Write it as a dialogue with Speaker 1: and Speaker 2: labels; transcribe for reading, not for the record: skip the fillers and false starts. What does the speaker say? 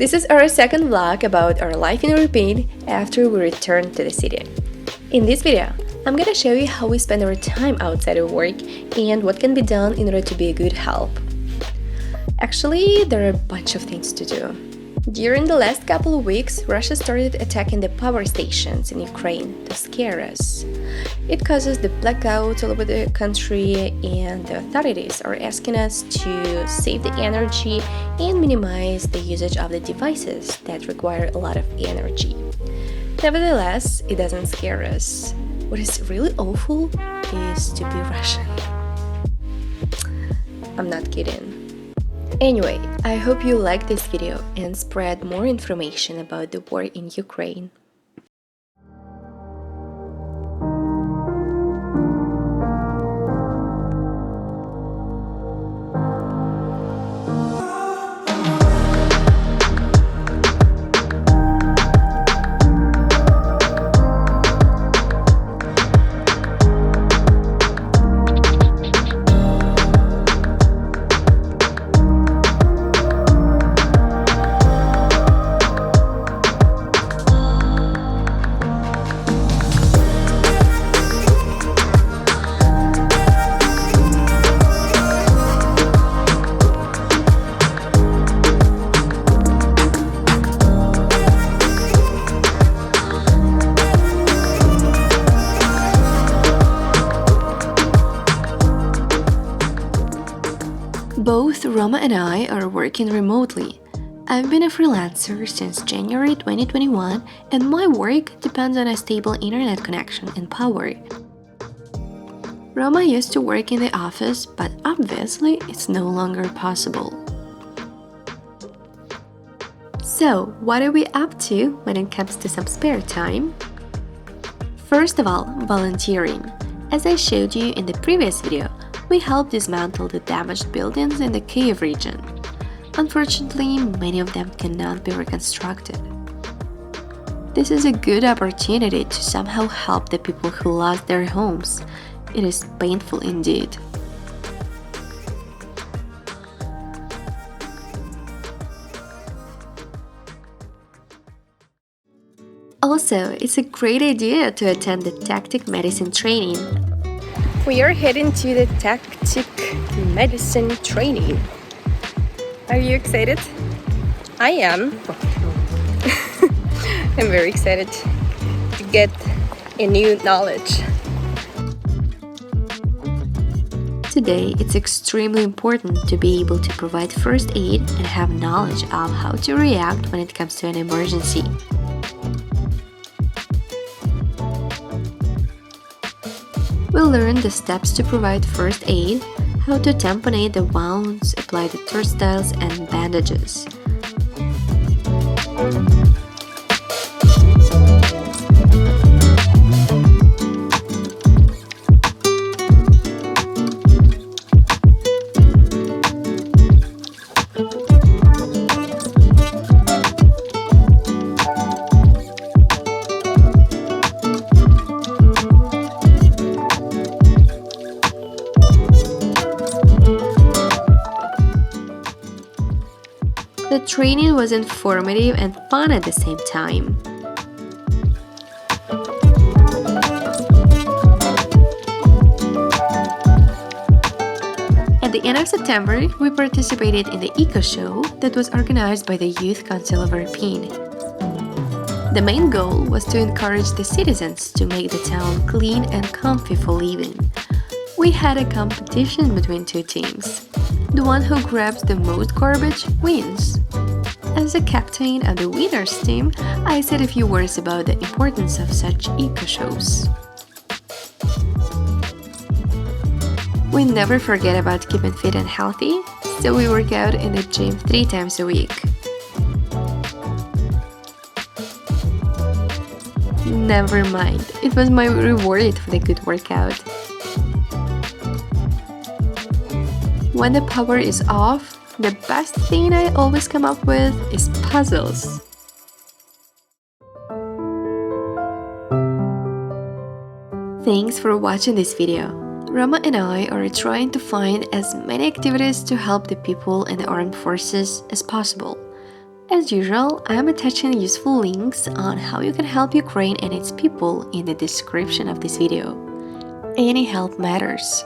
Speaker 1: This is our second vlog about our life in Irpin after we returned to the city. In this video, I'm gonna show you how we spend our time outside of work and what can be done in order to be a good help. Actually, there are a bunch of things to do. During the last couple of weeks, Russia started attacking the power stations in Ukraine to scare us. It causes the blackouts all over the country, and the authorities are asking us to save the energy and minimize the usage of the devices that require a lot of energy. Nevertheless, it doesn't scare us. What is really awful is to be Russian. I'm not kidding. Anyway, I hope you like this video and spread more information about the war in Ukraine. Both Roma and I are working remotely. I've been a freelancer since January 2021, and my work depends on a stable internet connection and power. Roma used to work in the office, but obviously it's no longer possible. So, what are we up to when it comes to some spare time? First of all, volunteering. As I showed you in the previous video, we help dismantle the damaged buildings in the Kyiv region. Unfortunately, many of them cannot be reconstructed. This is a good opportunity to somehow help the people who lost their homes. It is painful indeed. Also, it's a great idea to attend the tactic medicine training. We are heading to the tactic medicine training. Are you excited? I am. I'm very excited to get a new knowledge. Today, it's extremely important to be able to provide first aid and have knowledge of how to react when it comes to an emergency. We'll learn the steps to provide first aid, how to tamponade the wounds, apply the turnstiles and bandages. The training was informative and fun at the same time. At the end of September, we participated in the Ecoshow that was organized by the Youth Council of Irpin. The main goal was to encourage the citizens to make the town clean and comfy for living. We had a competition between two teams. The one who grabs the most garbage wins. As a captain of the winners team, I said a few words about the importance of such eco-shows. We never forget about keeping fit and healthy, so we work out in the gym 3 times a week. Never mind, it was my reward for the good workout. When the power is off, the best thing I always come up with is puzzles. Thanks for watching this video. Roma and I are trying to find as many activities to help the people in the armed forces as possible. As usual, I am attaching useful links on how you can help Ukraine and its people in the description of this video. Any help matters.